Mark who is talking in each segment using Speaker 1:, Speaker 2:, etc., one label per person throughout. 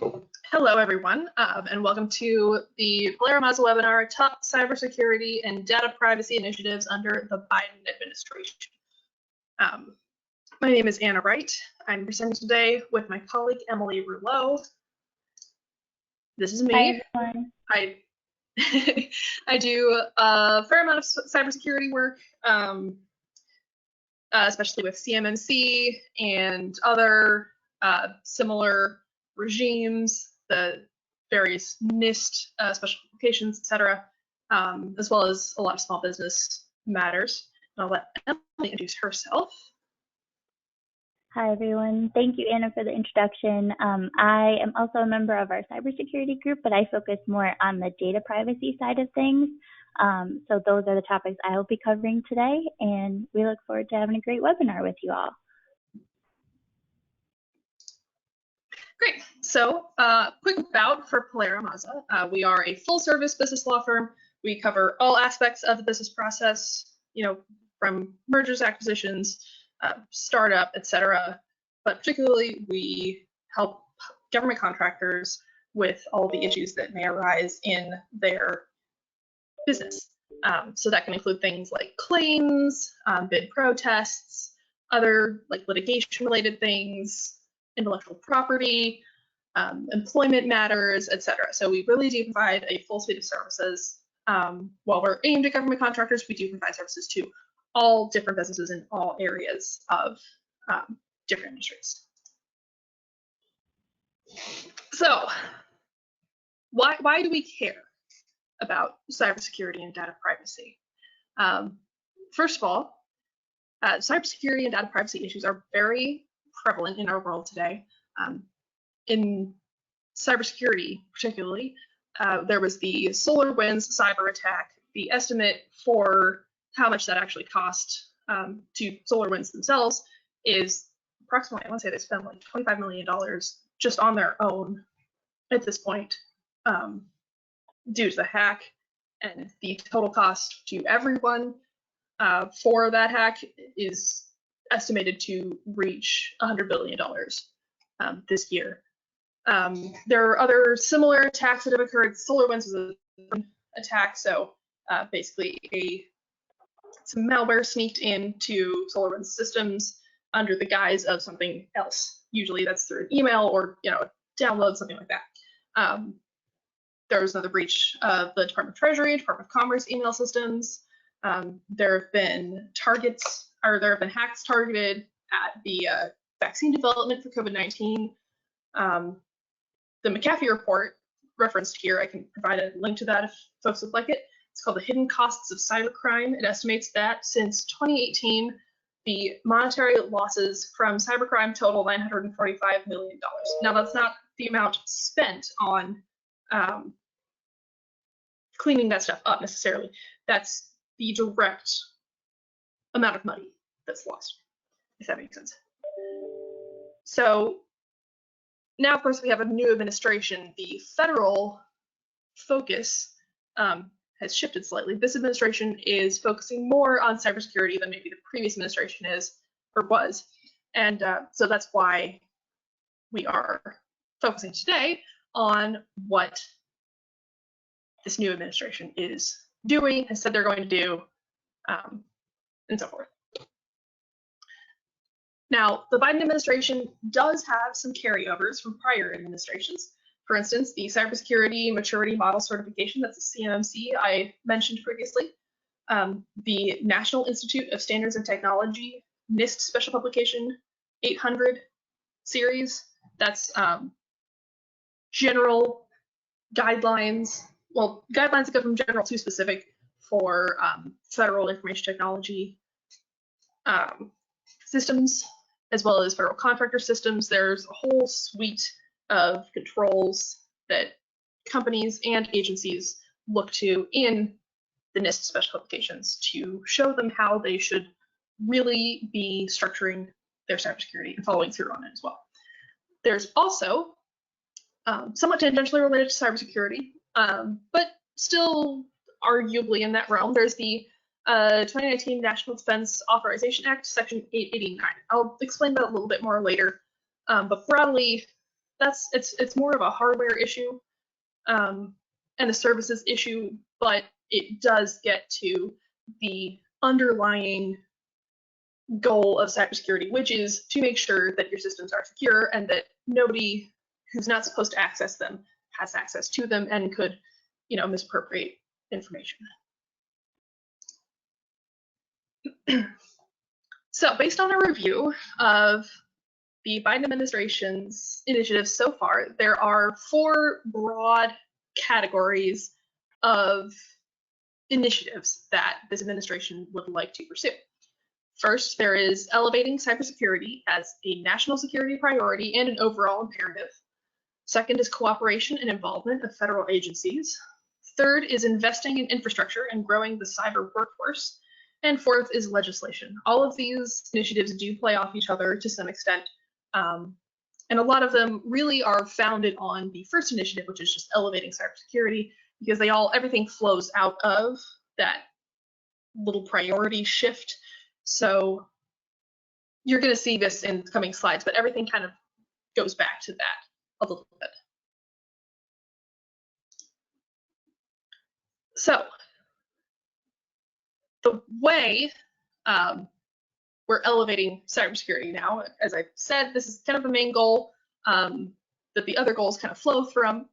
Speaker 1: Hello, everyone, and welcome to the Polaris Mazda webinar, Top Cybersecurity and Data Privacy Initiatives under the Biden Administration. My name is Anna Wright. I'm presenting today with my colleague, Emily Rouleau. This is me.
Speaker 2: Hi, everyone.
Speaker 1: I do a fair amount of cybersecurity work, especially with CMMC and other similar regimes, the various NIST special applications, etc., as well as a lot of small business matters. And I'll let Emily introduce herself.
Speaker 2: Hi, everyone. Thank you, Anna, for the introduction. I am also a member of our cybersecurity group, but I focus more on the data privacy side of things. So those are the topics I will be covering today, and we look forward to having a great webinar with you all.
Speaker 1: Great. So quick about for Polaris Mazda. We are a full-service business law firm. We cover all aspects of the business process, from mergers, acquisitions, startup, etc. But particularly, we help government contractors with all the issues that may arise in their business. So that can include things like claims, bid protests, other litigation-related things, intellectual property, employment matters, etc. So we really do provide a full suite of services. While we're aimed at government contractors, we do provide services to all different businesses in all areas of different industries. So why do we care about cybersecurity and data privacy? First of all, cybersecurity and data privacy issues are very prevalent in our world today. In cybersecurity, particularly, there was the SolarWinds cyber attack. The estimate for how much that actually cost to SolarWinds themselves is approximately, I want to say they spent like $25 million just on their own at this point due to the hack, and the total cost to everyone for that hack is estimated to reach $100 billion this year. There are other similar attacks that have occurred. SolarWinds was an attack, so basically some malware sneaked into SolarWinds systems under the guise of something else. Usually that's through an email or download, something like that. There was another breach of the Department of Treasury, Department of Commerce email systems. There have been hacks targeted at the vaccine development for COVID-19. The McAfee report referenced here, I can provide a link to that if folks would like it. It's called The Hidden Costs of Cybercrime. It estimates that since 2018, the monetary losses from cybercrime total $945 million. Now, that's not the amount spent on cleaning that stuff up necessarily. That's the direct amount of money that's lost, if that makes sense. So now, of course, we have a new administration. The federal focus has shifted slightly. This administration is focusing more on cybersecurity than maybe the previous administration is or was. And so that's why we are focusing today on what this new administration is doing, has said they're going to do, and so forth. Now, the Biden administration does have some carryovers from prior administrations. For instance, the Cybersecurity Maturity Model Certification, that's a CMMC I mentioned previously. The National Institute of Standards and Technology, NIST Special Publication 800 series, that's general guidelines, guidelines that go from general to specific for federal information technology systems, as well as federal contractor systems. There's a whole suite of controls that companies and agencies look to in the NIST special applications to show them how they should really be structuring their cybersecurity and following through on it as well. There's also, somewhat tangentially related to cybersecurity, but still arguably in that realm, there's the 2019 National Defense Authorization Act, Section 889. I'll explain that a little bit more later, but broadly, it's more of a hardware issue and a services issue, but it does get to the underlying goal of cybersecurity, which is to make sure that your systems are secure and that nobody who's not supposed to access them has access to them and could, misappropriate information. So based on a review of the Biden administration's initiatives so far, there are 4 broad categories of initiatives that this administration would like to pursue. First, there is elevating cybersecurity as a national security priority and an overall imperative. Second is cooperation and involvement of federal agencies. Third is investing in infrastructure and growing the cyber workforce. And fourth is legislation. All of these initiatives do play off each other to some extent. And a lot of them really are founded on the first initiative, which is just elevating cybersecurity, because everything flows out of that little priority shift. So you're going to see this in coming slides, but everything kind of goes back to that a little bit. So the way we're elevating cybersecurity now, as I said, this is kind of the main goal that the other goals kind of flow from.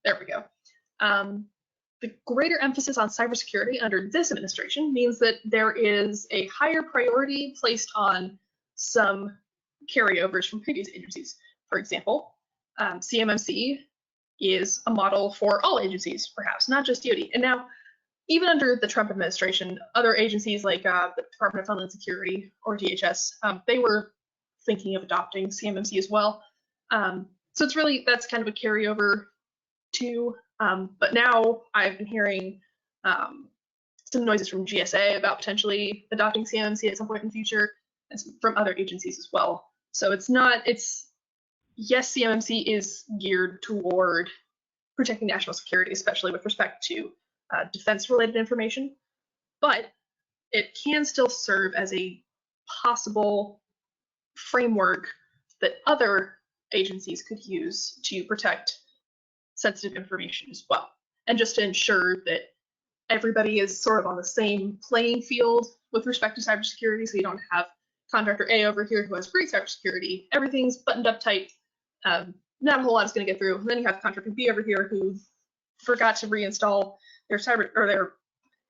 Speaker 1: There we go. The greater emphasis on cybersecurity under this administration means that there is a higher priority placed on some carryovers from previous agencies. For example, CMMC is a model for all agencies, perhaps, not just DoD. And now, even under the Trump administration, other agencies like the Department of Homeland Security or DHS, they were thinking of adopting CMMC as well. So that's kind of a carryover too. But now I've been hearing some noises from GSA about potentially adopting CMMC at some point in the future, and from other agencies as well. So yes, CMMC is geared toward protecting national security, especially with respect to defense-related information, but it can still serve as a possible framework that other agencies could use to protect sensitive information as well, and just to ensure that everybody is sort of on the same playing field with respect to cybersecurity, so you don't have contractor A over here who has great cybersecurity, everything's buttoned up tight, not a whole lot is going to get through. And then you have contractor B over here who forgot to reinstall their their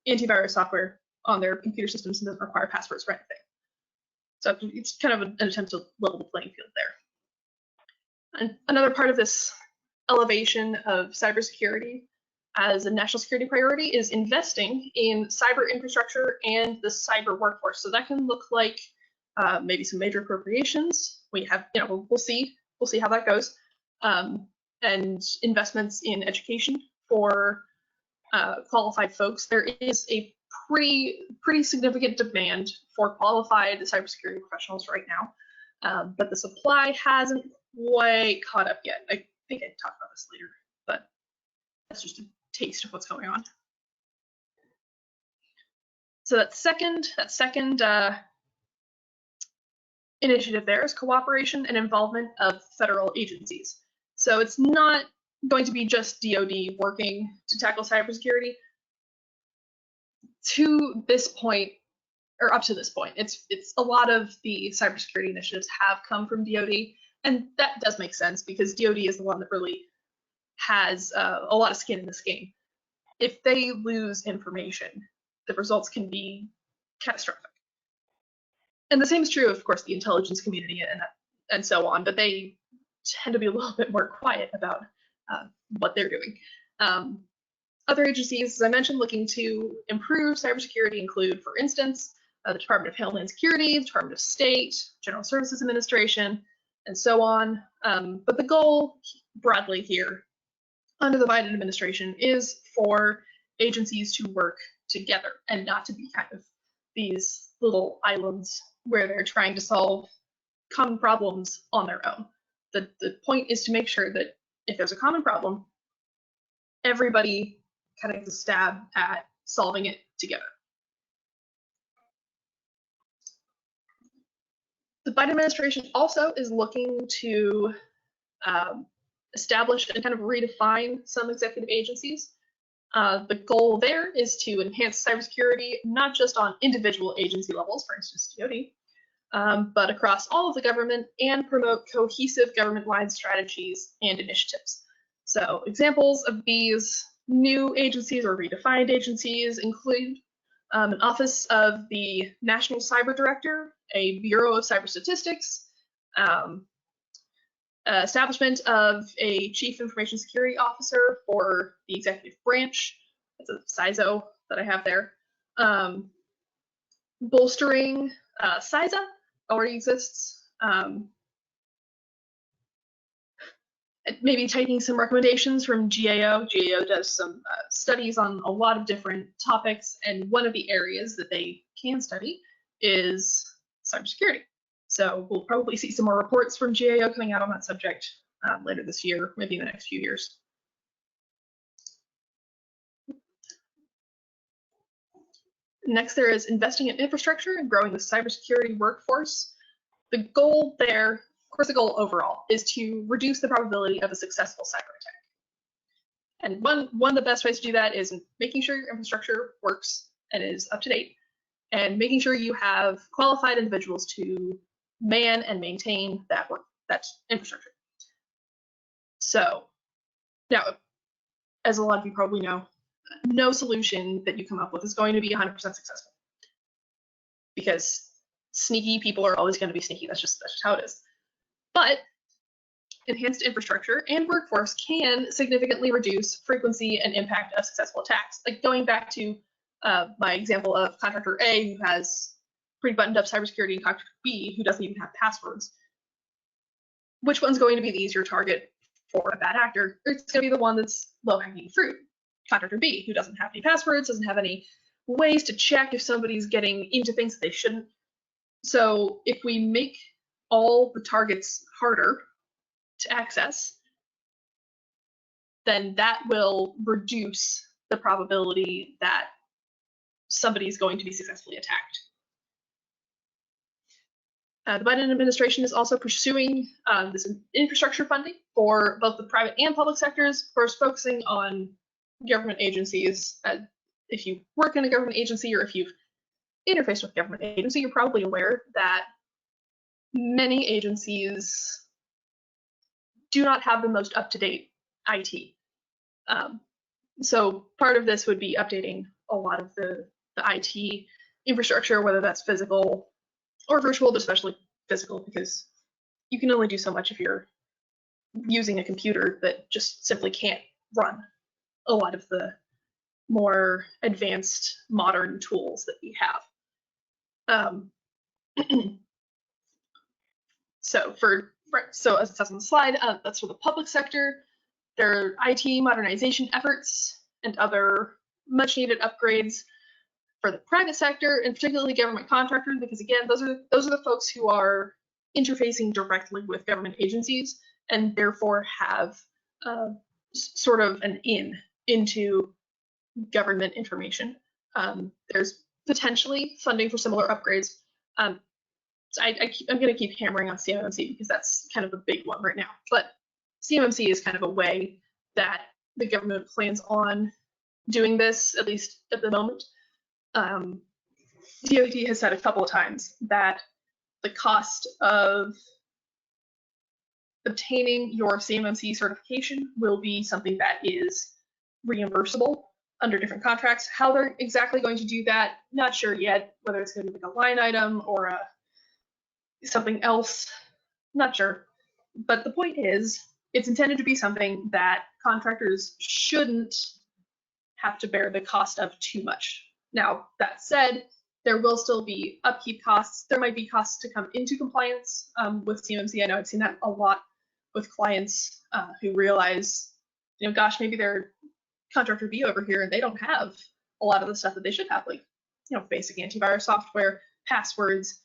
Speaker 1: antivirus software on their computer systems and doesn't require passwords for anything. So it's kind of an attempt to level the playing field there. And another part of this elevation of cybersecurity as a national security priority is investing in cyber infrastructure and the cyber workforce. So that can look like maybe some major appropriations. We have, we'll see how that goes, and investments in education for qualified folks. There is a pretty significant demand for qualified cybersecurity professionals right now, but the supply hasn't quite caught up yet. I think I talk about this later, but that's just a taste of what's going on. So that second initiative there is cooperation and involvement of federal agencies. So it's not going to be just DoD working to tackle cybersecurity. To this point, or up to this point, it's a lot of the cybersecurity initiatives have come from DoD, and that does make sense because DoD is the one that really has a lot of skin in this game. If they lose information, the results can be catastrophic. And the same is true, of course, the intelligence community and so on, but they tend to be a little bit more quiet about what they're doing. Other agencies, as I mentioned, looking to improve cybersecurity include, for instance, the Department of Homeland Security, the Department of State, General Services Administration, and so on. But the goal broadly here under the Biden administration is for agencies to work together and not to be kind of these little islands where they're trying to solve common problems on their own. The point is to make sure that if there's a common problem, everybody kind of takes a stab at solving it together. The Biden administration also is looking to establish and kind of redefine some executive agencies. The goal there is to enhance cybersecurity, not just on individual agency levels, for instance, DoD, but across all of the government, and promote cohesive government-wide strategies and initiatives. So examples of these new agencies or redefined agencies include an Office of the National Cyber Director, a Bureau of Cyber Statistics, establishment of a Chief Information Security Officer for the executive branch. That's a CISO that I have there. Bolstering CISA already exists. Maybe taking some recommendations from GAO. GAO does some studies on a lot of different topics, and one of the areas that they can study is cybersecurity. So we'll probably see some more reports from GAO coming out on that subject later this year, maybe in the next few years. Next, there is investing in infrastructure and growing the cybersecurity workforce. The goal there, of course, the goal overall, is to reduce the probability of a successful cyber attack. And one of the best ways to do that is making sure your infrastructure works and is up to date, and making sure you have qualified individuals to man and maintain that infrastructure. So now, as a lot of you probably know, no solution that you come up with is going to be 100% successful, because sneaky people are always going to be sneaky. That's just how it is. But enhanced infrastructure and workforce can significantly reduce frequency and impact of successful attacks. Like going back to my example of contractor A, who has pretty buttoned up cybersecurity, and contractor B, who doesn't even have passwords. Which one's going to be the easier target for a bad actor? It's going to be the one that's low-hanging fruit. Contractor B, who doesn't have any passwords, doesn't have any ways to check if somebody's getting into things that they shouldn't. So if we make all the targets harder to access, then that will reduce the probability that somebody's going to be successfully attacked. The Biden administration is also pursuing this infrastructure funding for both the private and public sectors, first focusing on government agencies. If you work in a government agency, or if you've interfaced with a government agency, you're probably aware that many agencies do not have the most up-to-date IT. So part of this would be updating a lot of the IT infrastructure, whether that's physical or virtual, but especially physical, because you can only do so much if you're using a computer that just simply can't run a lot of the more advanced modern tools that we have. So as it says on the slide, that's for the public sector. There are IT modernization efforts and other much needed upgrades for the private sector, and particularly government contractors, because again, those are the folks who are interfacing directly with government agencies and therefore have sort of an into government information. There's potentially funding for similar upgrades. So I'm going to keep hammering on CMMC because that's kind of the big one right now. But CMMC is kind of a way that the government plans on doing this, at least at the moment. DoD has said a couple of times that the cost of obtaining your CMMC certification will be something that is reimbursable under different contracts. How they're exactly going to do that, not sure yet, whether it's going to be like a line item or something else, not sure. But the point is, it's intended to be something that contractors shouldn't have to bear the cost of too much. Now, that said, there will still be upkeep costs. There might be costs to come into compliance with CMMC. I know I've seen that a lot with clients who realize, gosh, maybe they're contractor B over here and they don't have a lot of the stuff that they should have, like, basic antivirus software, passwords,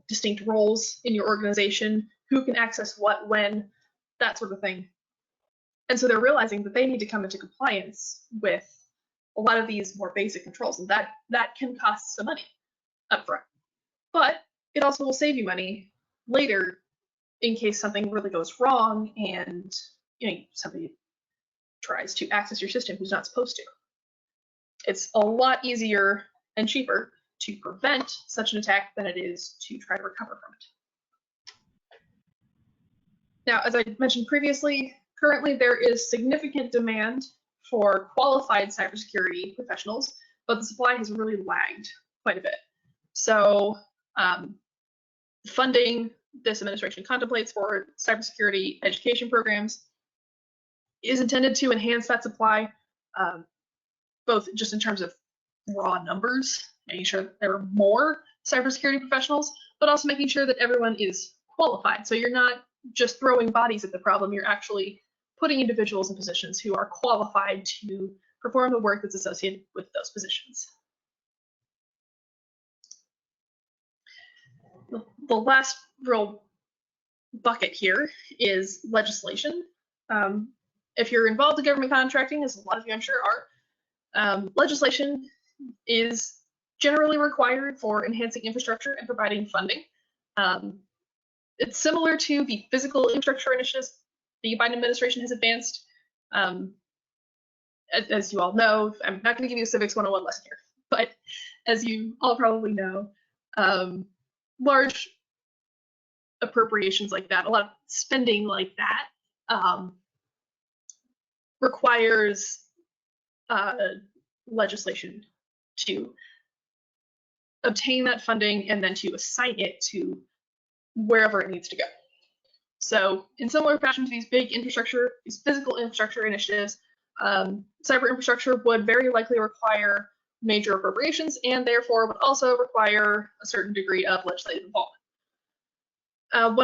Speaker 1: distinct roles in your organization, who can access what, when, that sort of thing. And so they're realizing that they need to come into compliance with a lot of these more basic controls, and that can cost some money up front. But it also will save you money later in case something really goes wrong and somebody tries to access your system who's not supposed to. It's a lot easier and cheaper to prevent such an attack than it is to try to recover from it. Now, as I mentioned previously, currently there is significant demand for qualified cybersecurity professionals, but the supply has really lagged quite a bit. So funding this administration contemplates for cybersecurity education programs is intended to enhance that supply, both just in terms of raw numbers, making sure there are more cybersecurity professionals, but also making sure that everyone is qualified. So you're not just throwing bodies at the problem, you're actually putting individuals in positions who are qualified to perform the work that's associated with those positions. The last real bucket here is legislation. If you're involved in government contracting, as a lot of you I'm sure are, legislation is generally required for enhancing infrastructure and providing funding. It's similar to the physical infrastructure initiatives the Biden administration has advanced. As you all know, I'm not going to give you a Civics 101 lesson here, but as you all probably know, large appropriations like that, a lot of spending like that, requires legislation to obtain that funding and then to assign it to wherever it needs to go. So in similar fashion to these big infrastructure, these physical infrastructure initiatives, cyber infrastructure would very likely require major appropriations and therefore would also require a certain degree of legislative involvement. A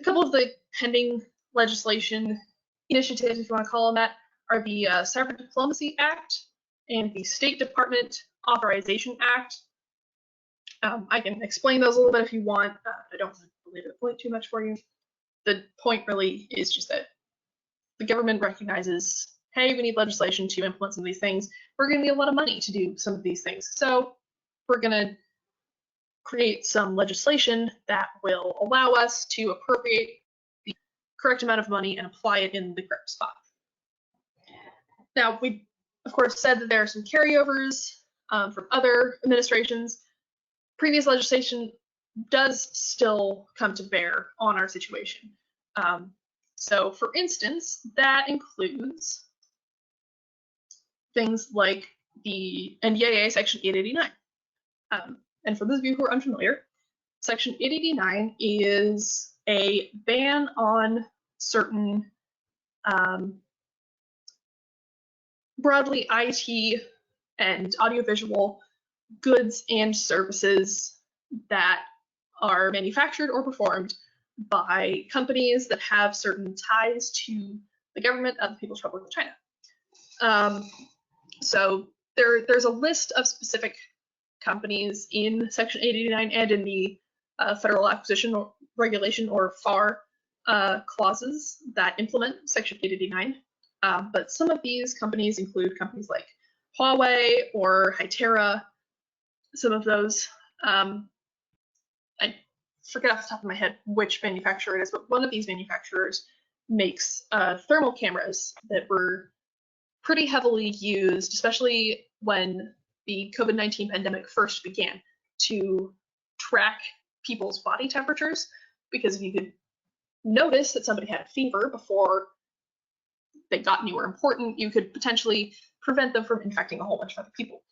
Speaker 1: couple of the pending legislation initiatives, if you want to call them that, are the Cyber Diplomacy Act and the State Department Authorization Act. I can explain those a little bit if you want. I don't belabor the point too much for you. The point really is just that the government recognizes, hey, we need legislation to implement some of these things. We're going to need a lot of money to do some of these things. So we're going to create some legislation that will allow us to appropriate the correct amount of money and apply it in the correct spot. Now, we, of course, said that there are some carryovers from other administrations. Previous legislation does still come to bear on our situation. So, for instance, that includes things like the Ndaa Section 889. And for those of you who are unfamiliar, Section 889 is a ban on certain broadly IT and audiovisual goods and services that are manufactured or performed by companies that have certain ties to the government of the People's Republic of China. So there's a list of specific companies in Section 889 and in the Federal Acquisition Regulation, or FAR, clauses that implement Section 889. But some of these companies include companies like Huawei or Hytera. Some of those, I forget off the top of my head which manufacturer it is, but one of these manufacturers makes thermal cameras that were pretty heavily used, especially when the COVID-19 pandemic first began, to track people's body temperatures, because if you could notice that somebody had a fever before they got you were important, you could potentially prevent them from infecting a whole bunch of other people.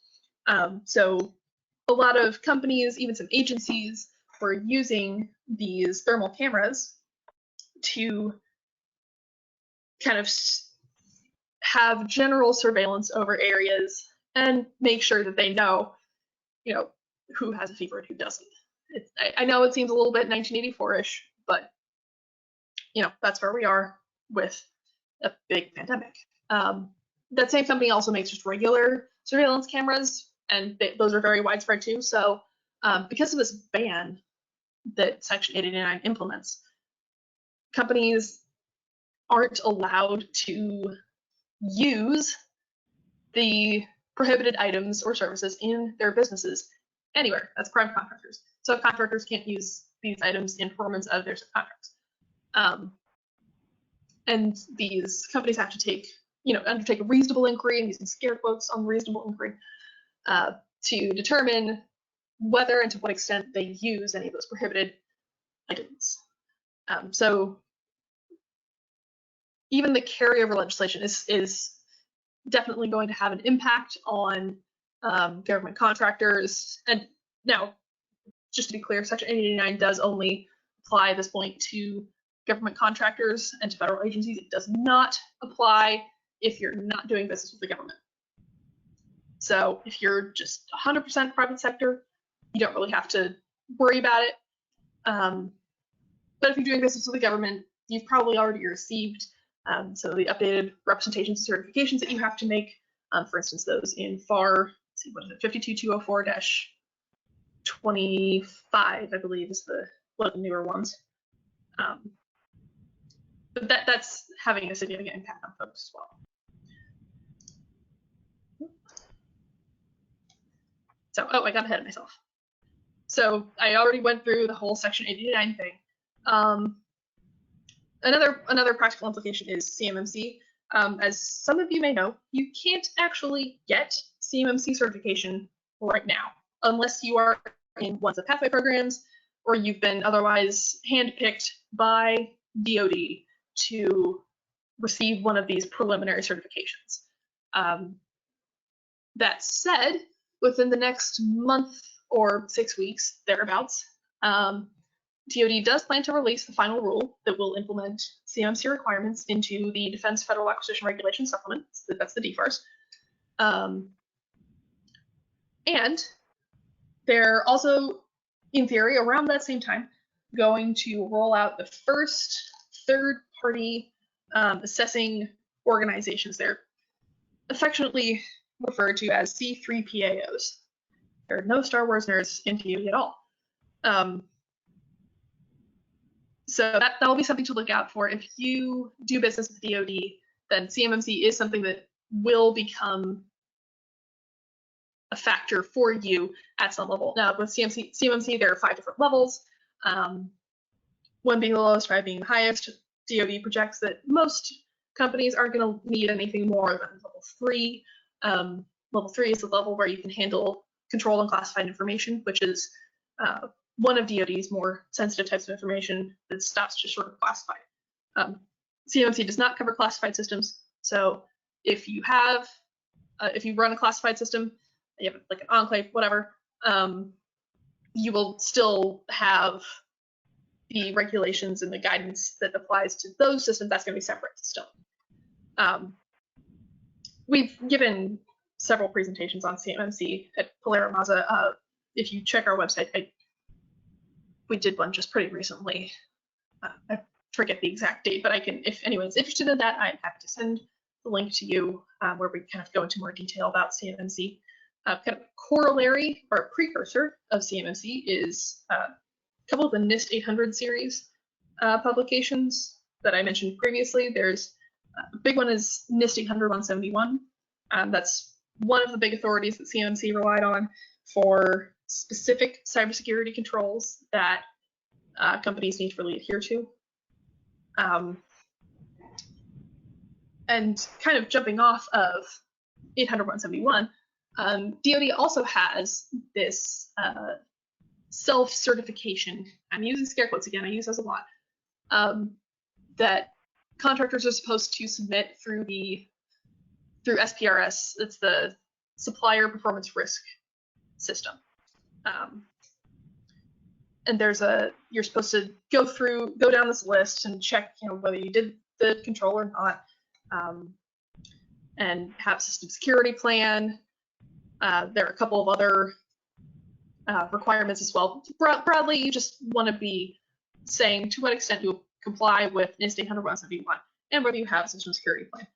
Speaker 1: So a lot of companies, even some agencies, were using these thermal cameras to kind of have general surveillance over areas and make sure that they know, who has a fever and who doesn't. I know it seems a little bit 1984-ish, but that's where we are with a big pandemic. That same company also makes just regular surveillance cameras, and those are very widespread too. So because of this ban that Section 889 implements, companies aren't allowed to use the prohibited items or services in their businesses anywhere. That's prime contractors. So if contractors can't use these items in performance of their subcontracts. And these companies have to undertake a reasonable inquiry, and using scare quotes on reasonable inquiry, to determine whether and to what extent they use any of those prohibited items. So even the carryover legislation is definitely going to have an impact on government contractors. And now, just to be clear, Section 889 does only apply at this point to government contractors and to federal agencies. It does not apply if you're not doing business with the government. So if you're just 100% private sector, you don't really have to worry about it. But if you're doing business with the government, you've probably already received some of the updated representations and certifications that you have to make. For instance, those in FAR, let's see, what is it, 52204-25, I believe, is one of the newer ones. But that's having a significant impact on folks as well. So, I got ahead of myself. So I already went through the whole Section 889 thing. Another practical implication is CMMC. As some of you may know, you can't actually get CMMC certification right now unless you are in one of the pathway programs or you've been otherwise handpicked by DoD to receive one of these preliminary certifications. That said, within the next month or 6 weeks, thereabouts, DoD does plan to release the final rule that will implement CMMC requirements into the Defense Federal Acquisition Regulation Supplement. That's the DFARS. And they're also, in theory, around that same time, going to roll out the first third-party assessing organizations. They're affectionately referred to as C3PAOs. There are no Star Wars nerds in DoD at all. So that will be something to look out for. If you do business with DoD, then CMMC is something that will become a factor for you at some level. Now, with CMMC, there are 5 different levels, 1 being the lowest, 5 being the highest. DoD projects that most companies aren't going to need anything more than level 3. Level 3 is the level where you can handle controlled and classified information, which is one of DoD's more sensitive types of information that stops just sort of classified. CMMC does not cover classified systems, so if you run a classified system, you have like an enclave, whatever, you will still have the regulations and the guidance that applies to those systems. That's going to be separate still. We've given several presentations on CMMC at Polera Maza. If you check our website, we did one just pretty recently. I forget the exact date, but I can, if anyone's interested in that, I'm happy to send the link to you where we kind of go into more detail about CMMC. Kind of a corollary or a precursor of CMMC is a couple of the NIST 800 series publications that I mentioned previously. There's a big one is NIST 800-171. That's one of the big authorities that CMMC relied on for specific cybersecurity controls that companies need to really adhere to. And kind of jumping off of 800-171, DoD also has this self-certification. I'm using scare quotes again, I use those a lot, that contractors are supposed to submit through SPRS. It's the Supplier Performance Risk System. And you're supposed to go down this list and check, whether you did the control or not, and have a system security plan. There are a couple of other requirements as well. Broadly, you just want to be saying to what extent you comply with NIST 800-171 and whether you have a system security plan.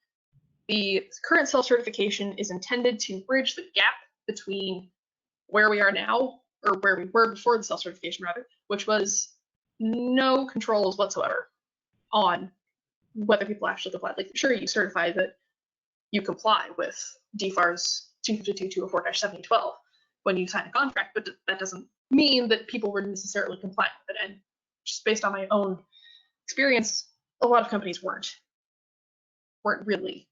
Speaker 1: The current self-certification is intended to bridge the gap between where we are now, or where we were before the self-certification rather, which was no controls whatsoever on whether people actually comply. Like, sure, you certify that you comply with DFARS 252-204-7012 when you sign a contract, but that doesn't mean that people were necessarily compliant with it. And just based on my own experience, a lot of companies weren't really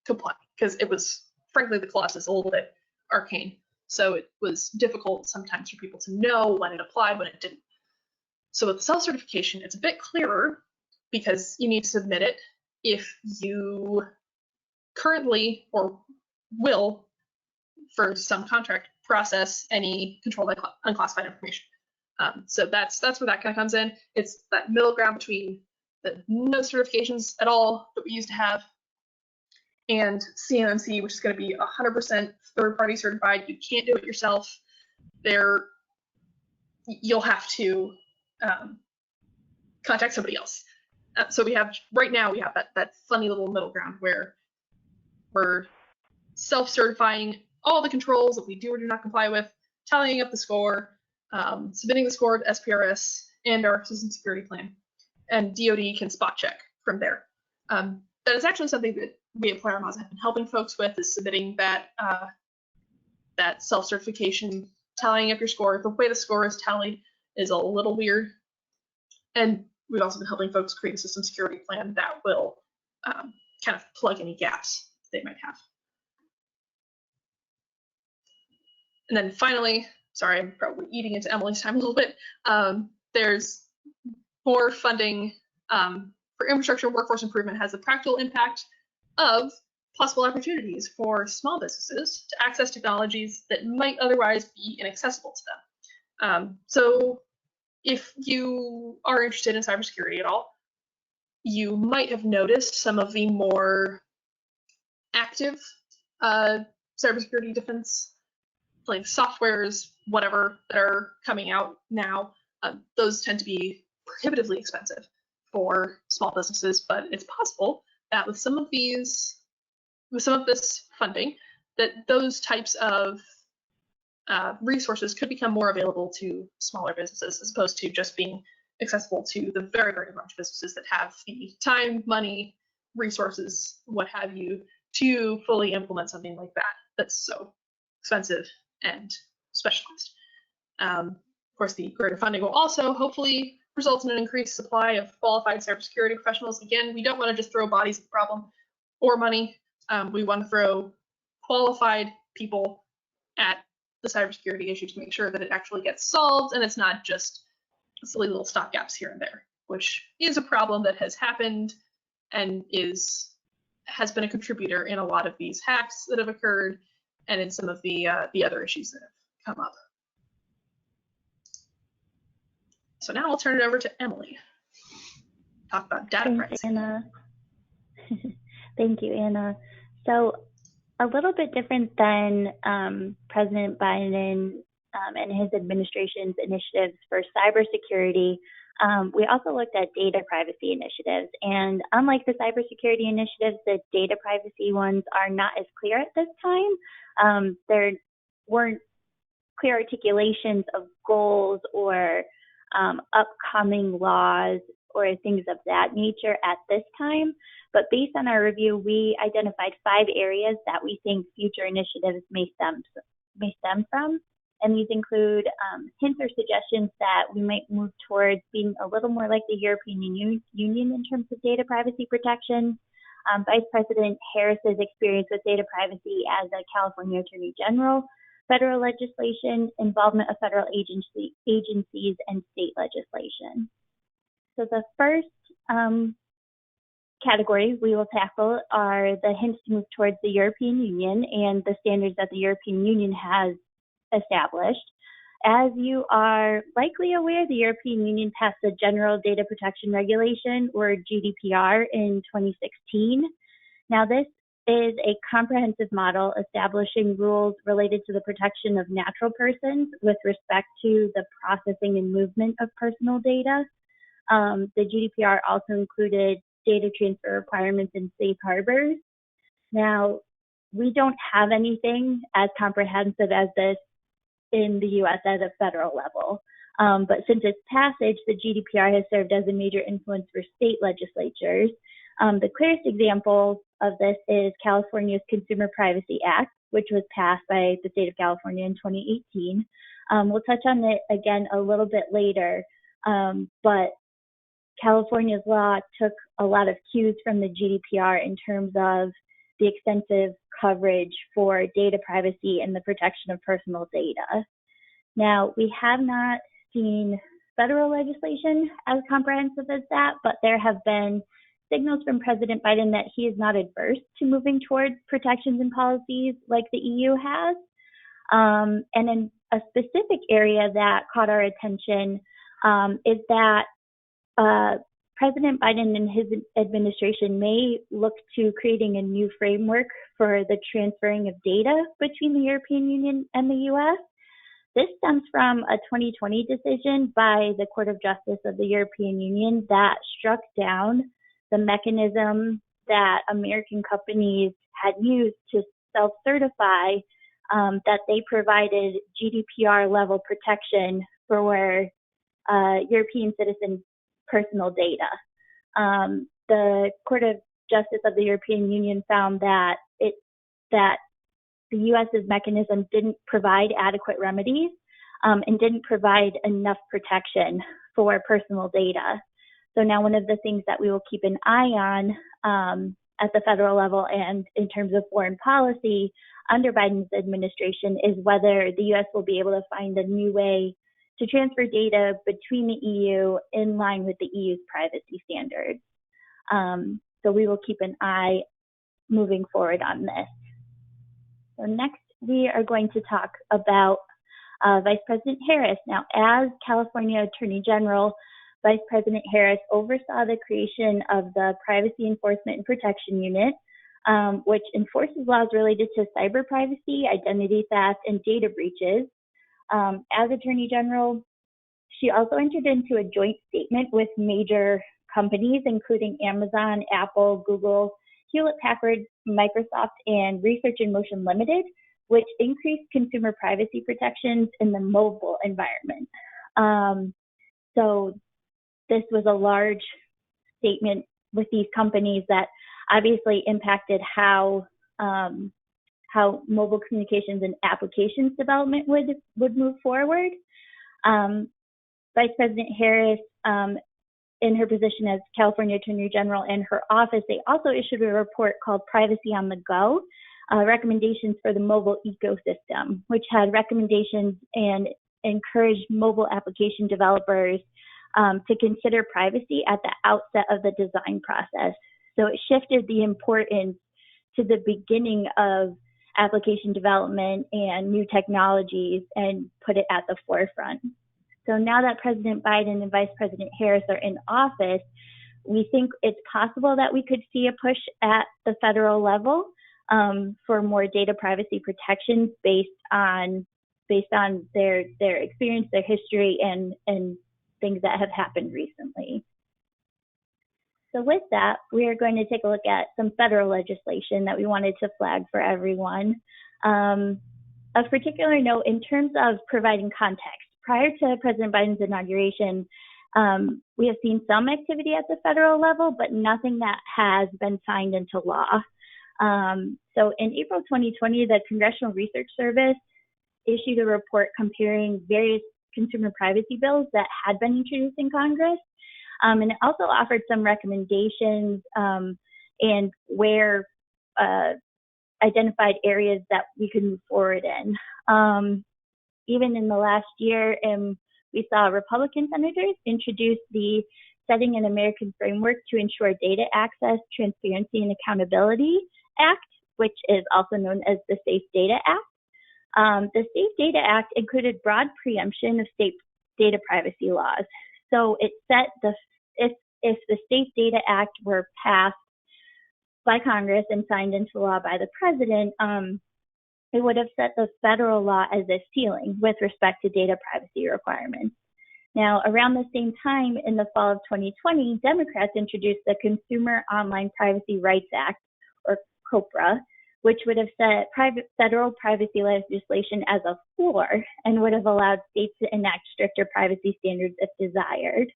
Speaker 1: compliant because it was, frankly, the clause is a little bit arcane. So it was difficult sometimes for people to know when it applied, when it didn't. So with self-certification, it's a bit clearer because you need to submit it if you currently or will, for some contract, process any controlled unclassified information. So that's where that kind of comes in. It's that middle ground between the no certifications at all that we used to have and CMMC, which is going to be 100% third-party certified. You can't do it yourself. You'll have to contact somebody else. So right now we have that funny little middle ground where we're self-certifying all the controls that we do or do not comply with, tallying up the score, submitting the score to SPRS and our system security plan, and DoD can spot check from there. That is actually something that we at Employer Moz have been helping folks with, is submitting that self-certification, tallying up your score. The way the score is tallied is a little weird, and we've also been helping folks create a system security plan that will kind of plug any gaps they might have. And then finally, sorry, I'm probably eating into Emily's time a little bit, there's more funding for infrastructure and workforce improvement has the practical impact of possible opportunities for small businesses to access technologies that might otherwise be inaccessible to them. So if you are interested in cybersecurity at all, you might have noticed some of the more active cybersecurity defense like softwares, whatever, that are coming out now. Those tend to be prohibitively expensive for small businesses, but it's possible that with some of this funding, that those types of resources could become more available to smaller businesses as opposed to just being accessible to the very, very large businesses that have the time, money, resources, what have you, to fully implement something like that that's so expensive and specialized. Of course, the greater funding will also hopefully result in an increased supply of qualified cybersecurity professionals. Again, we don't want to just throw bodies at the problem or money. We want to throw qualified people at the cybersecurity issue to make sure that it actually gets solved and it's not just silly little stopgaps here and there, which is a problem that has happened and has been a contributor in a lot of these hacks that have occurred and in some of the other issues that have come up. So now I'll turn it over to Emily. Talk about data privacy.
Speaker 2: Thanks, Anna. Thank you, Anna. So a little bit different than President Biden and his administration's initiatives for cybersecurity, we also looked at data privacy initiatives. And unlike the cybersecurity initiatives, the data privacy ones are not as clear at this time. There weren't clear articulations of goals or upcoming laws or things of that nature at this time. But based on our review, we identified 5 areas that we think future initiatives may stem from. And these include hints or suggestions that we might move towards being a little more like the European Union in terms of data privacy protection. Vice President Harris's experience with data privacy as a California Attorney General, federal legislation, involvement of federal agencies, and state legislation. So the first category we will tackle are the hints to move towards the European Union and the standards that the European Union has established. As you are likely aware, the European Union passed the General Data Protection Regulation, or GDPR, in 2016. Now, this is a comprehensive model establishing rules related to the protection of natural persons with respect to the processing and movement of personal data. The GDPR also included data transfer requirements and safe harbors. Now, we don't have anything as comprehensive as this in the U.S. at a federal level. But since its passage, the GDPR has served as a major influence for state legislatures. The clearest example of this is California's Consumer Privacy Act, which was passed by the state of California in 2018. We'll touch on it again a little bit later, but California's law took a lot of cues from the GDPR in terms of the extensive coverage for data privacy and the protection of personal data. Now, we have not seen federal legislation as comprehensive as that, but there have been signals from President Biden that he is not adverse to moving towards protections and policies like the EU has. And in a specific area that caught our attention is that President Biden and his administration may look to creating a new framework for the transferring of data between the European Union and the US. This stems from a 2020 decision by the Court of Justice of the European Union that struck down the mechanism that American companies had used to self-certify that they provided GDPR level protection for European citizens' personal data. The Court of Justice of the European Union found that the US's mechanism didn't provide adequate remedies and didn't provide enough protection for personal data. So now one of the things that we will keep an eye on at the federal level and in terms of foreign policy under Biden's administration is whether the US will be able to find a new way to transfer data between the EU in line with the EU's privacy standards. So we will keep an eye moving forward on this. So next, we are going to talk about Vice President Harris. Now, as California Attorney General, Vice President Harris oversaw the creation of the Privacy Enforcement and Protection Unit, which enforces laws related to cyber privacy, identity theft, and data breaches. As Attorney General, she also entered into a joint statement with major companies, including Amazon, Apple, Google, Hewlett-Packard, Microsoft, and Research in Motion Limited, which increased consumer privacy protections in the mobile environment. So this was a large statement with these companies that obviously impacted how mobile communications and applications development would move forward. Vice President Harris, in her position as California Attorney General and her office, they also issued a report called Privacy on the Go, Recommendations for the Mobile Ecosystem, which had recommendations and encouraged mobile application developers to consider privacy at the outset of the design process. So it shifted the importance to the beginning of application development and new technologies and put it at the forefront. So now that President Biden and Vice President Harris are in office, we think it's possible that we could see a push at the federal level for more data privacy protections based on their experience, their history, and things that have happened recently. So with that, we are going to take a look at some federal legislation that we wanted to flag for everyone. Of particular note, in terms of providing context, prior to President Biden's inauguration, we have seen some activity at the federal level, but nothing that has been signed into law. So in April 2020, the Congressional Research Service issued a report comparing various consumer privacy bills that had been introduced in Congress. And it also offered some recommendations and where identified areas that we could move forward in. Even in the last year, we saw Republican senators introduce the Setting an American Framework to Ensure Data Access, Transparency, and Accountability Act, which is also known as the Safe Data Act. The Safe Data Act included broad preemption of state data privacy laws. So it set if the Safe Data Act were passed by Congress and signed into law by the president, it would have set the federal law as a ceiling with respect to data privacy requirements. Now, around the same time, in the fall of 2020, Democrats introduced the Consumer Online Privacy Rights Act, or COPRA, which would have set federal privacy legislation as a floor and would have allowed states to enact stricter privacy standards if desired.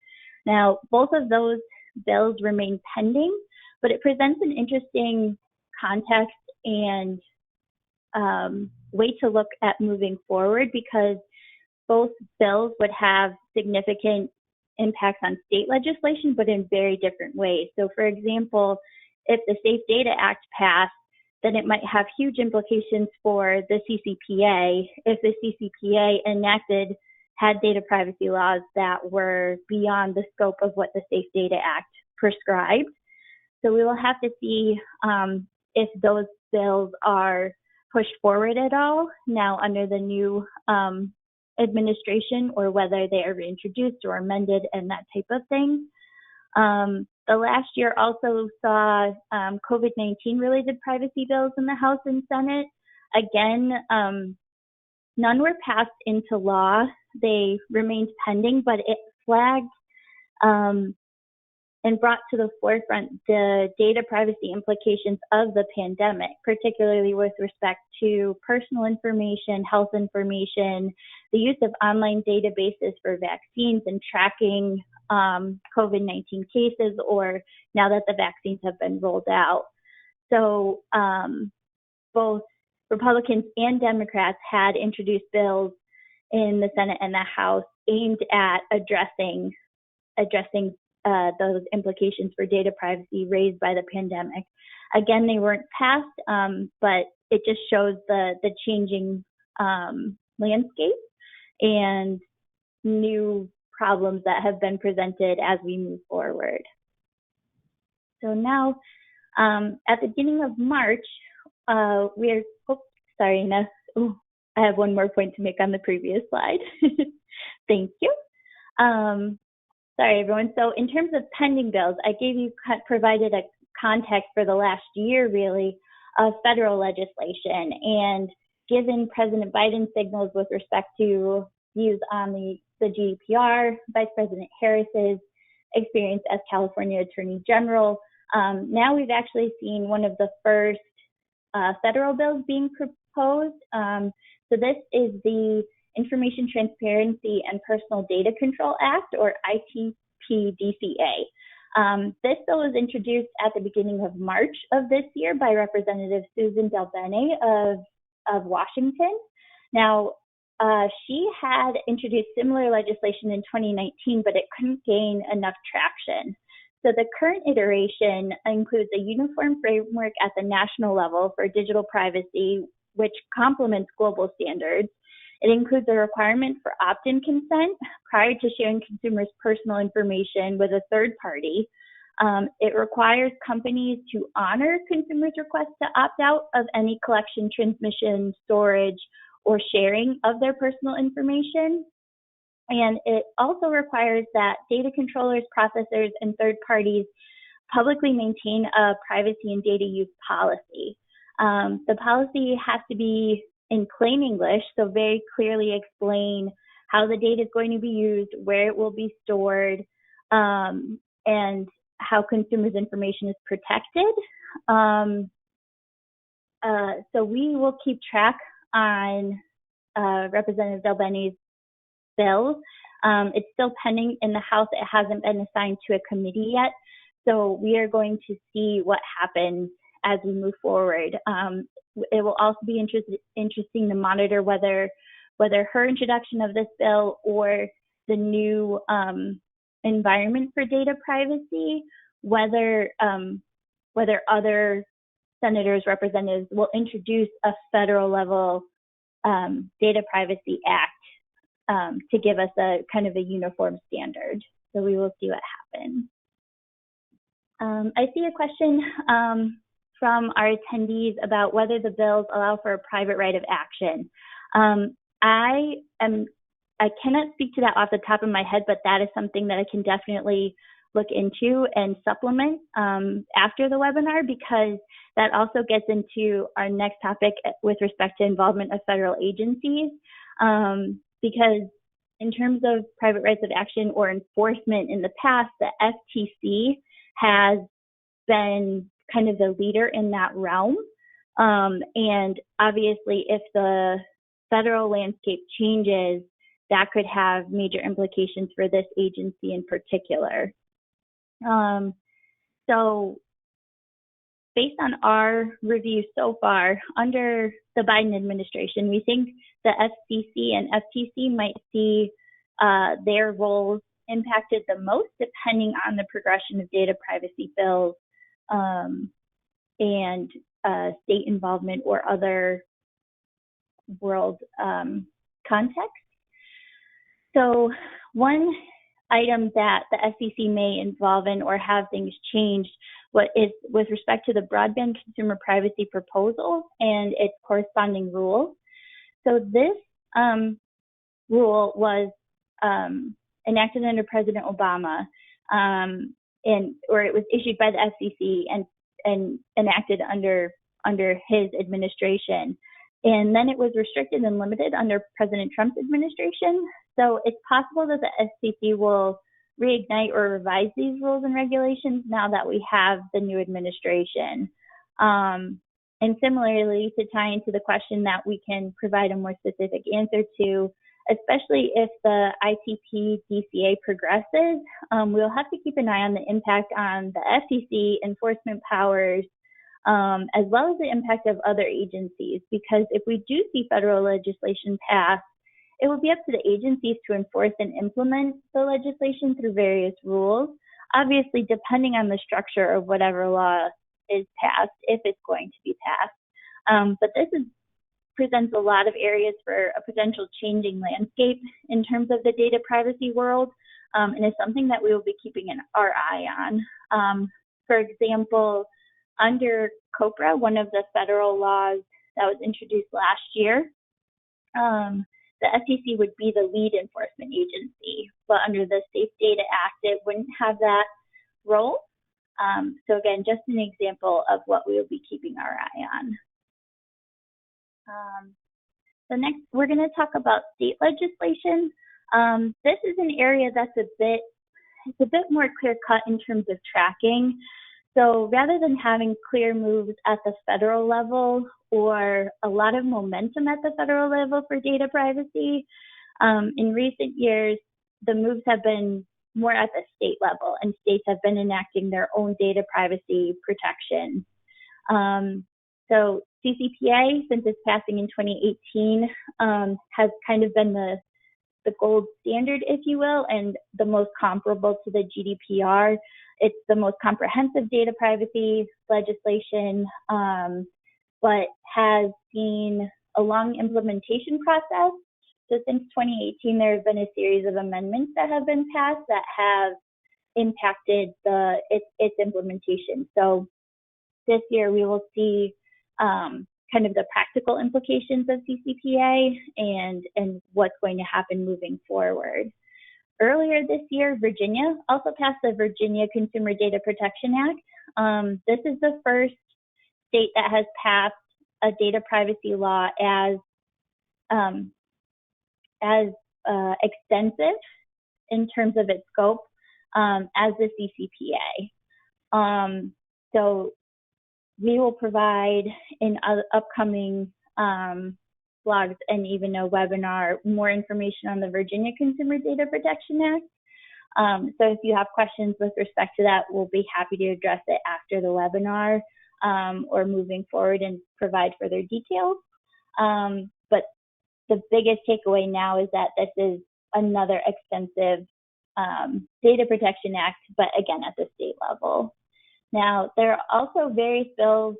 Speaker 2: Now, both of those bills remain pending, but it presents an interesting context and way to look at moving forward, because both bills would have significant impacts on state legislation, but in very different ways. So for example, if the Safe Data Act passed, then it might have huge implications for the CCPA if the CCPA enacted had data privacy laws that were beyond the scope of what the Safe Data Act prescribed. So we will have to see if those bills are pushed forward at all now under the new administration, or whether they are reintroduced or amended and that type of thing. The last year also saw COVID-19 related privacy bills in the House and Senate. Again, none were passed into law. They remained pending, but it flagged and brought to the forefront the data privacy implications of the pandemic, particularly with respect to personal information, health information, the use of online databases for vaccines and tracking COVID-19 cases, or now that the vaccines have been rolled out. So both Republicans and Democrats had introduced bills in the Senate and the House aimed at addressing those implications for data privacy raised by the pandemic. Again, they weren't passed, but it just shows the changing landscape and new problems that have been presented as we move forward. So now, at the beginning of March, I have one more point to make on the previous slide. Thank you. Sorry, everyone. So in terms of pending bills, I provided a context for the last year, really, of federal legislation. And given President Biden's signals with respect to views on the GDPR, Vice President Harris's experience as California Attorney General, now we've actually seen one of the first federal bills being proposed. So this is the Information Transparency and Personal Data Control Act, or ITPDCA. This bill was introduced at the beginning of March of this year by Representative Susan DelBene of Washington. Now, she had introduced similar legislation in 2019, but it couldn't gain enough traction. So the current iteration includes a uniform framework at the national level for digital privacy, which complements global standards. It includes a requirement for opt-in consent prior to sharing consumers' personal information with a third party. It requires companies to honor consumers' requests to opt out of any collection, transmission, storage, or sharing of their personal information. And it also requires that data controllers, processors, and third parties publicly maintain a privacy and data use policy. The policy has to be in plain English, so very clearly explain how the data is going to be used, where it will be stored, and how consumers' information is protected. So we will keep track on Representative DelBene's bill. It's still pending in the House. It hasn't been assigned to a committee yet. So we are going to see what happens as we move forward. It will also be interesting to monitor whether her introduction of this bill or the new environment for data privacy, whether other senators, representatives will introduce a federal level data privacy act to give us a kind of a uniform standard. So we will see what happens. I see a question from our attendees about whether the bills allow for a private right of action. I cannot speak to that off the top of my head, but that is something that I can definitely look into and supplement after the webinar, because that also gets into our next topic with respect to involvement of federal agencies. Because in terms of private rights of action or enforcement in the past, the FTC has been kind of the leader in that realm. And obviously, if the federal landscape changes, that could have major implications for this agency in particular. So based on our review so far, under the Biden administration, we think the FCC and FTC might see their roles impacted the most, depending on the progression of data privacy bills and state involvement or other world context. So one item that the FCC may involve in or have things changed with respect to the broadband consumer privacy proposal and its corresponding rule. So this rule was enacted under President Obama, or it was issued by the FCC and enacted under his administration. And then it was restricted and limited under President Trump's administration. So it's possible that the FCC will reignite or revise these rules and regulations now that we have the new administration. And similarly, to tie into the question that we can provide a more specific answer to, especially if the ITP DCA progresses, we'll have to keep an eye on the impact on the FTC enforcement powers, as well as the impact of other agencies, because if we do see federal legislation pass, it will be up to the agencies to enforce and implement the legislation through various rules, obviously depending on the structure of whatever law is passed, if it's going to be passed. But this presents a lot of areas for a potential changing landscape in terms of the data privacy world, and is something that we will be keeping our eye on. For example, under COPRA, one of the federal laws that was introduced last year, the FTC would be the lead enforcement agency, but under the Safe Data Act, it wouldn't have that role. So again, just an example of what we will be keeping our eye on. So next, we're going to talk about state legislation. This is an area that's a bit more clear-cut in terms of tracking. So rather than having clear moves at the federal level or a lot of momentum at the federal level for data privacy, in recent years, the moves have been more at the state level, and states have been enacting their own data privacy protections. So CCPA, since its passing in 2018, has kind of been the gold standard, if you will, and the most comparable to the GDPR. It's the most comprehensive data privacy legislation, but has seen a long implementation process. So since 2018, there have been a series of amendments that have been passed that have impacted its implementation. So this year we will see kind of the practical implications of CCPA and what's going to happen moving forward. Earlier this year, Virginia also passed the Virginia Consumer Data Protection Act. This is the first state that has passed a data privacy law as extensive in terms of its scope as the CCPA. So we will provide in upcoming blogs and even a webinar more information on the Virginia Consumer Data Protection Act. So if you have questions with respect to that, we'll be happy to address it after the webinar or moving forward and provide further details. But the biggest takeaway now is that this is another extensive data protection act, but again at the state level. Now, there are also various bills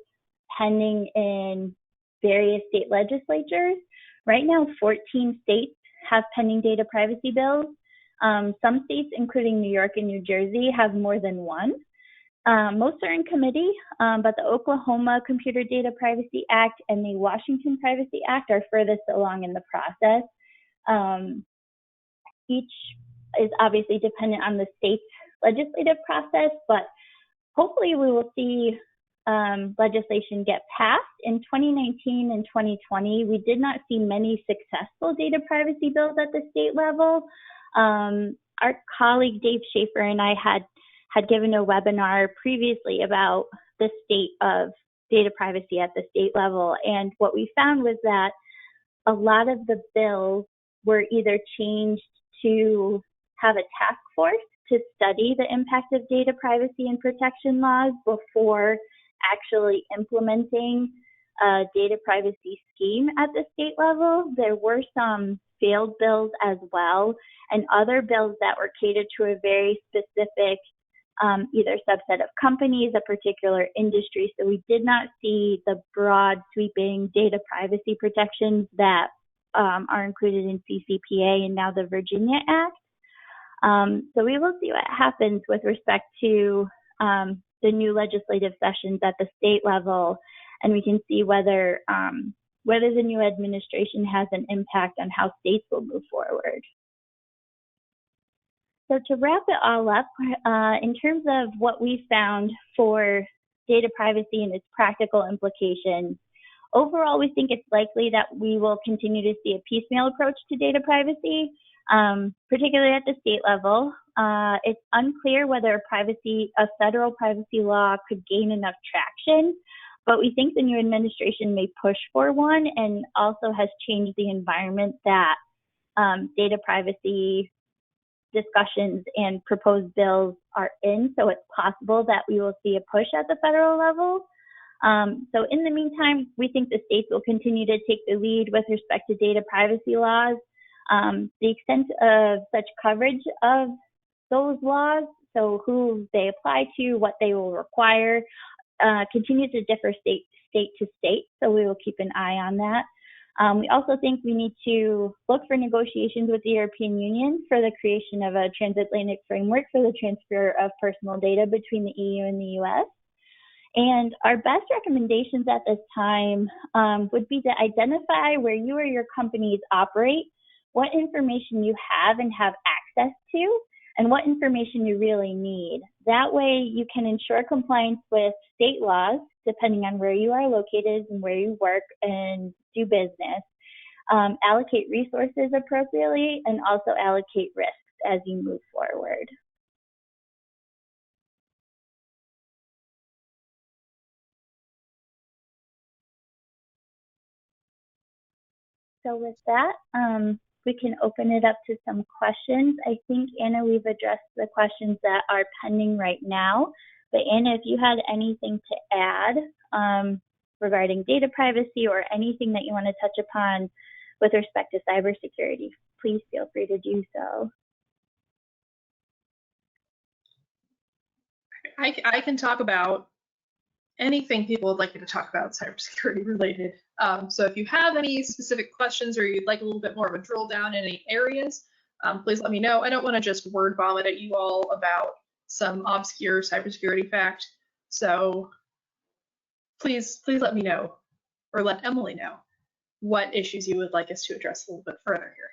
Speaker 2: pending in various state legislatures. Right now, 14 states have pending data privacy bills. Some states, including New York and New Jersey, have more than one. Most are in committee, but the Oklahoma Computer Data Privacy Act and the Washington Privacy Act are furthest along in the process. Each is obviously dependent on the state's legislative process, but hopefully we will see legislation get passed. In 2019 and 2020, we did not see many successful data privacy bills at the state level. Our colleague Dave Schaefer and I had given a webinar previously about the state of data privacy at the state level. And what we found was that a lot of the bills were either changed to have a task force to study the impact of data privacy and protection laws before actually implementing a data privacy scheme at the state level. There were some failed bills as well, and other bills that were catered to a very specific either subset of companies, a particular industry. So we did not see the broad sweeping data privacy protections that are included in CCPA and now the Virginia Act. So we will see what happens with respect to the new legislative sessions at the state level, and we can see whether the new administration has an impact on how states will move forward. So to wrap it all up, in terms of what we found for data privacy and its practical implications, overall, we think it's likely that we will continue to see a piecemeal approach to data privacy, particularly at the state level. It's unclear whether a federal privacy law could gain enough traction, but we think the new administration may push for one, and also has changed the environment that data privacy discussions and proposed bills are in. So it's possible that we will see a push at the federal level. So in the meantime, we think the states will continue to take the lead with respect to data privacy laws. The extent of such coverage of those laws, so who they apply to, what they will require, continues to differ state to state. So we will keep an eye on that. We also think we need to look for negotiations with the European Union for the creation of a transatlantic framework for the transfer of personal data between the EU and the US. And our best recommendations at this time would be to identify where you or your companies operate, what information you have and have access to, and what information you really need. That way you can ensure compliance with state laws, depending on where you are located and where you work and do business, allocate resources appropriately, and also allocate risks as you move forward. So with that, we can open it up to some questions. I think, Anna, we've addressed the questions that are pending right now. But Anna, if you had anything to add regarding data privacy or anything that you want to touch upon with respect to cybersecurity, please feel free to do so.
Speaker 1: I can talk about anything people would like me to talk about cybersecurity related. So if you have any specific questions or you'd like a little bit more of a drill down in any areas, please let me know. I don't want to just word vomit at you all about some obscure cybersecurity fact. So please let me know, or let Emily know, what issues you would like us to address a little bit further here.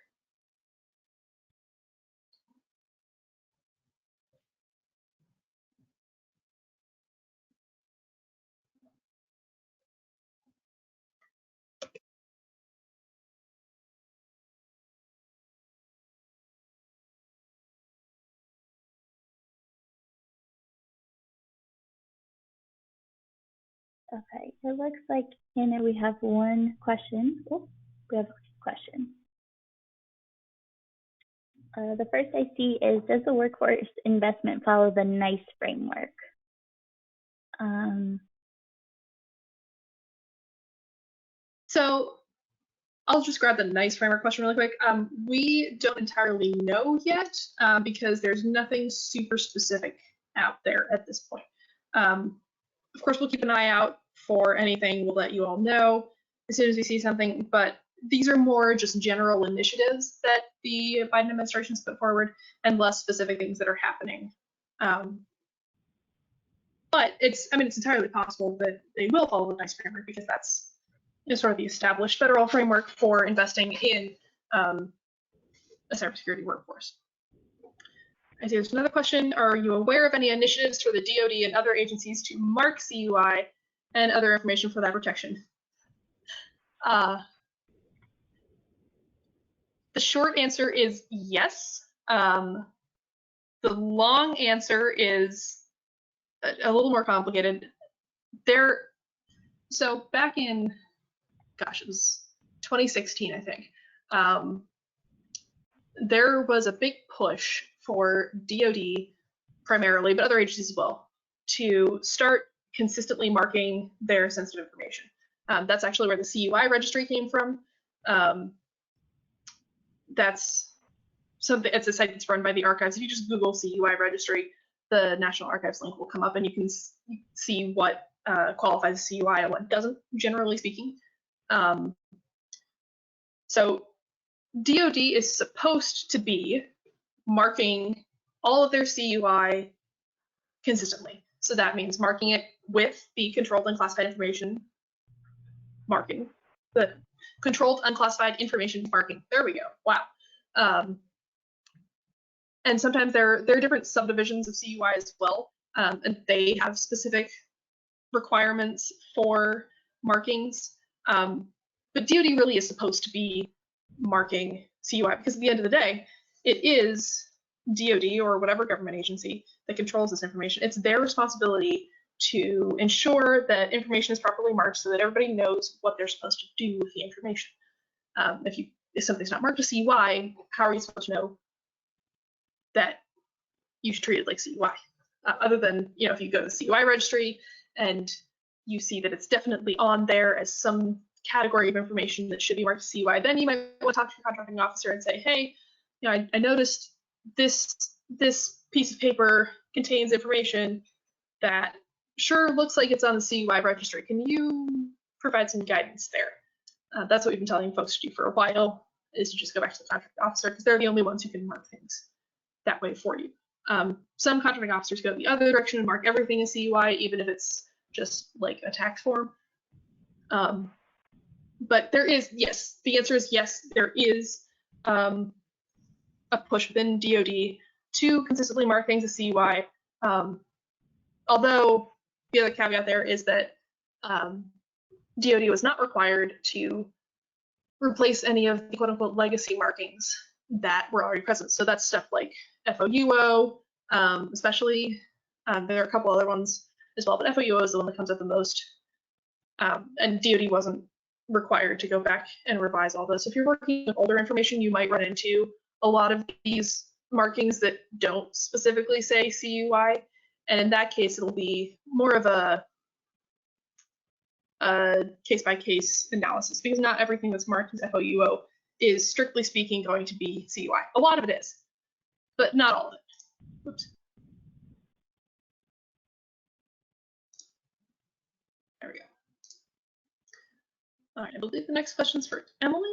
Speaker 2: Okay, it looks like, Anna, we have one question. Oh, we have a question. The first I see is, does the workforce investment follow the NICE framework?
Speaker 1: So I'll just grab the NICE framework question really quick. We don't entirely know yet because there's nothing super specific out there at this point. Of course, we'll keep an eye out for anything. We'll let you all know as soon as we see something, but these are more just general initiatives that the Biden administration's put forward and less specific things that are happening. But it's entirely possible that they will follow the NICE framework because that's sort of the established federal framework for investing in a cybersecurity workforce. I see there's another question. Are you aware of any initiatives for the DoD and other agencies to mark CUI and other information for that protection? The short answer is yes. The long answer is a little more complicated. So back in, gosh, it was 2016, I think. There was a big push for DoD primarily, but other agencies as well, to start consistently marking their sensitive information. That's actually where the CUI registry came from. That's something, it's a site that's run by the archives. If you just Google CUI registry, the National Archives link will come up and you can see what qualifies as CUI and what doesn't, generally speaking. So DoD is supposed to be marking all of their CUI consistently. So that means marking it with the controlled unclassified information marking, the controlled unclassified information marking. There we go. Wow. And sometimes there are different subdivisions of CUI as well, and they have specific requirements for markings. But DoD really is supposed to be marking CUI because at the end of the day, it is DoD or whatever government agency that controls this information. It's their responsibility to ensure that information is properly marked so that everybody knows what they're supposed to do with the information. If something's not marked as CUI, how are you supposed to know that you should treat it like CUI? Other than, if you go to the CUI registry and you see that it's definitely on there as some category of information that should be marked as CUI, then you might want to talk to your contracting officer and say, hey, I noticed this piece of paper contains information that sure looks like it's on the CUI registry. Can you provide some guidance there? That's what we've been telling folks to do for a while, is to just go back to the contracting officer because they're the only ones who can mark things that way for you. Some contracting officers go the other direction and mark everything as CUI, even if it's just like a tax form. But there is, yes, the answer is yes, there is a push within DoD to consistently mark things as CUI. Although the other caveat there is that DoD was not required to replace any of the quote-unquote legacy markings that were already present. So that's stuff like FOUO, especially. There are a couple other ones as well, but FOUO is the one that comes up the most. And DoD wasn't required to go back and revise all those. So if you're working with older information, you might run into a lot of these markings that don't specifically say CUI. And in that case, it'll be more of a case-by-case analysis, because not everything that's marked as FOUO is strictly speaking going to be CUI. A lot of it is, but not all of it. Oops. There we go. All right, I believe the next question is for Emily.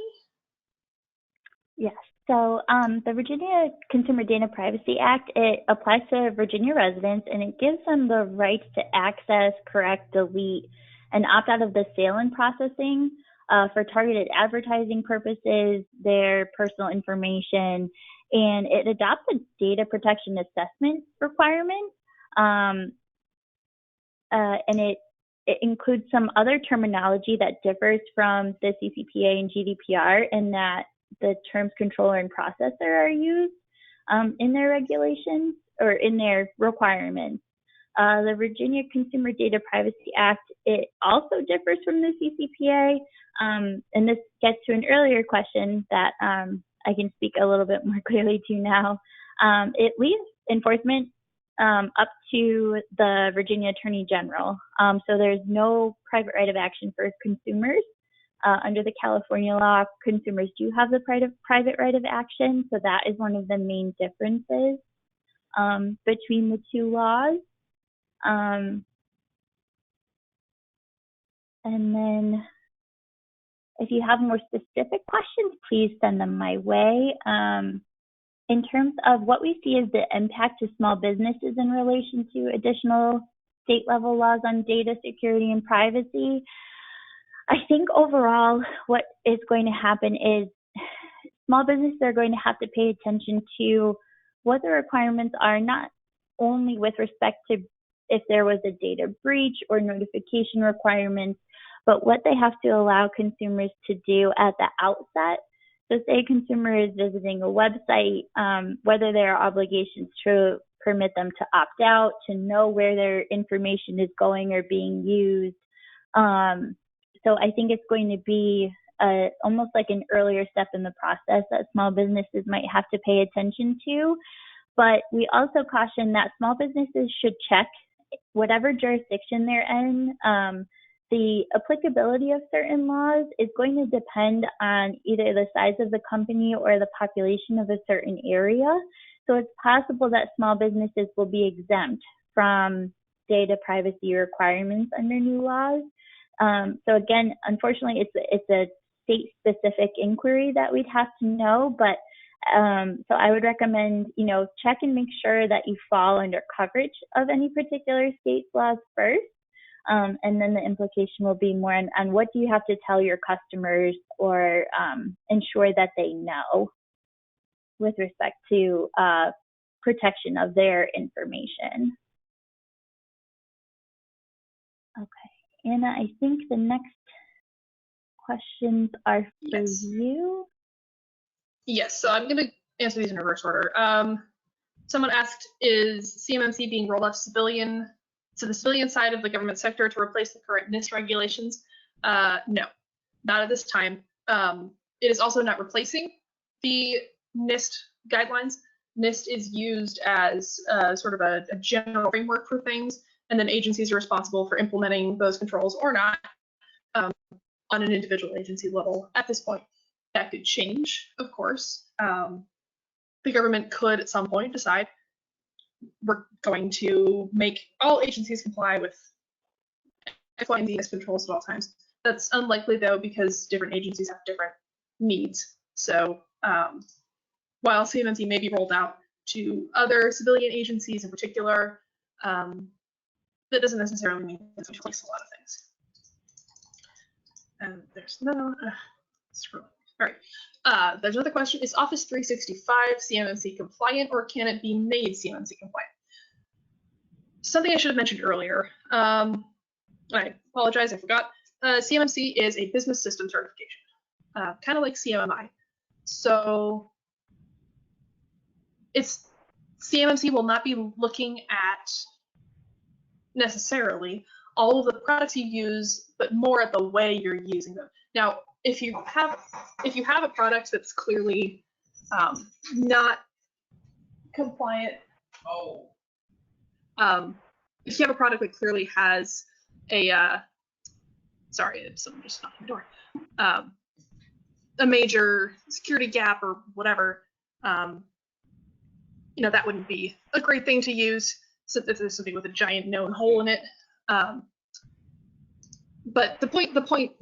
Speaker 2: Yes. So the Virginia Consumer Data Privacy Act, it applies to Virginia residents, and it gives them the right to access, correct, delete, and opt out of the sale and processing for targeted advertising purposes, their personal information, and it adopts a data protection assessment requirement, and it includes some other terminology that differs from the CCPA and GDPR, in that the terms controller and processor are used in their regulations or in their requirements. The Virginia Consumer Data Privacy Act, it also differs from the CCPA, and this gets to an earlier question that I can speak a little bit more clearly to now. It leaves enforcement up to the Virginia Attorney General. So there's no private right of action for consumers. Under the California law, consumers do have the private right of action, so that is one of the main differences between the two laws. And then if you have more specific questions, please send them my way. In terms of what we see as the impact to small businesses in relation to additional state level laws on data security and privacy, I think overall what is going to happen is small businesses are going to have to pay attention to what the requirements are, not only with respect to if there was a data breach or notification requirements, but what they have to allow consumers to do at the outset. So say a consumer is visiting a website, whether there are obligations to permit them to opt out, to know where their information is going or being used. So I think it's going to be almost like an earlier step in the process that small businesses might have to pay attention to. But we also caution that small businesses should check whatever jurisdiction they're in, the applicability of certain laws is going to depend on either the size of the company or the population of a certain area. So it's possible that small businesses will be exempt from data privacy requirements under new laws. So again, unfortunately, it's a state-specific inquiry that we'd have to know, but so I would recommend, check and make sure that you fall under coverage of any particular state's laws first. And then the implication will be more on what do you have to tell your customers or ensure that they know with respect to protection of their information. Okay, Anna, I think the next questions are for you.
Speaker 1: Yes, so I'm going to answer these in reverse order. Someone asked, is CMMC being rolled out to the civilian side of the government sector to replace the current NIST regulations? No, not at this time. It is also not replacing the NIST guidelines. NIST is used as sort of a general framework for things, and then agencies are responsible for implementing those controls or not on an individual agency level. At this point, that could change, of course. The government could at some point decide we're going to make all agencies comply with X, Y, and Z controls at all times. That's unlikely, though, because different agencies have different needs. So while CMMC may be rolled out to other civilian agencies in particular, that doesn't necessarily mean it's going to replace a lot of things. And there's no, screw it. All right, there's another question. Is Office 365 CMMC compliant, or can it be made CMMC compliant? Something I should have mentioned earlier. I apologize, I forgot. CMMC is a business system certification, kind of like CMMI. So CMMC will not be looking at necessarily all of the products you use, but more at the way you're using them. Now, if you have a product that's clearly not compliant, if you have a product that clearly has a sorry, someone just knocked on the door, a major security gap or whatever, that wouldn't be a great thing to use. So if there's something with a giant known hole in it. But the point,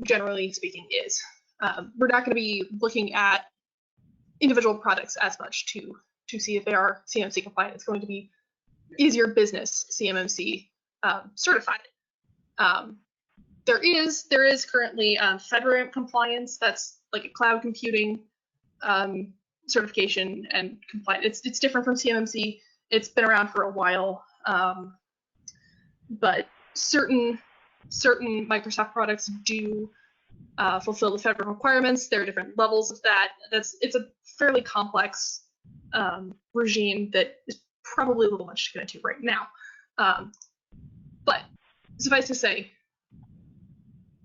Speaker 1: generally speaking, is we're not going to be looking at individual products as much to see if they are CMMC compliant. It's going to be easier business CMMC certified. There is currently FedRAMP compliance. That's like a cloud computing certification and compliant. It's different from CMMC. It's been around for a while, but certain Microsoft products do fulfill the federal requirements. There are different levels of that. It's a fairly complex regime that is probably a little much to get into right now. But suffice to say,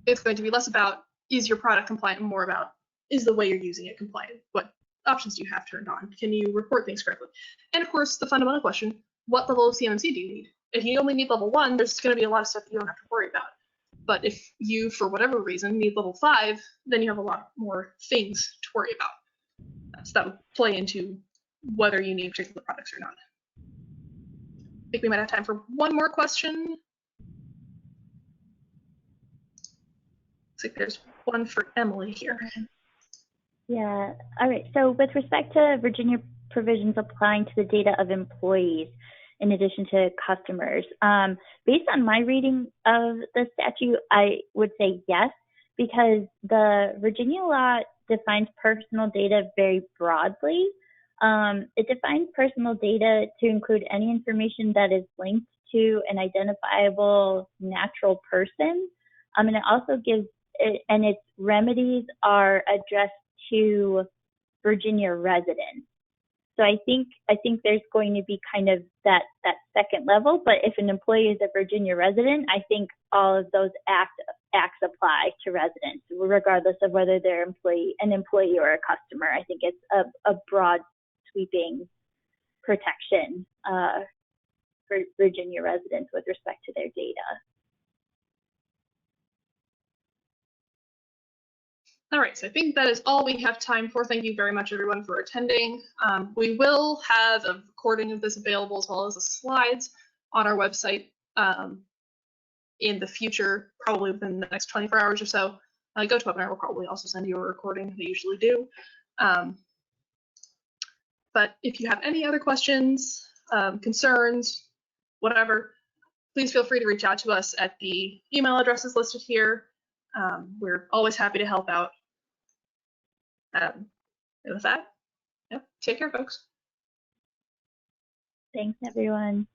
Speaker 1: it's going to be less about is your product compliant and more about is the way you're using it compliant? What options do you have turned on? Can you report things correctly? And of course, the fundamental question, what level of CMMC do you need? If you only need level 1, there's going to be a lot of stuff you don't have to worry about. But if you, for whatever reason, need level 5, then you have a lot more things to worry about. So that would play into whether you need particular products or not. I think we might have time for one more question. Looks like there's one for Emily here.
Speaker 2: Yeah, all right. So with respect to Virginia provisions applying to the data of employees, in addition to customers. Based on my reading of the statute, I would say yes, because the Virginia law defines personal data very broadly. It defines personal data to include any information that is linked to an identifiable natural person. And it also gives it, and its remedies are addressed to Virginia residents. So I think there's going to be kind of that second level, but if an employee is a Virginia resident, I think all of those acts apply to residents, regardless of whether they're an employee or a customer. I think it's a broad sweeping protection Virginia residents with respect to their data.
Speaker 1: All right, so I think that is all we have time for. Thank you very much, everyone, for attending. We will have a recording of this available as well as the slides on our website in the future, probably within the next 24 hours or so. GoToWebinar will probably also send you a recording. They usually do. But if you have any other questions, concerns, whatever, please feel free to reach out to us at the email addresses listed here. We're always happy to help out. And with that, yeah, take care, folks.
Speaker 2: Thanks, everyone.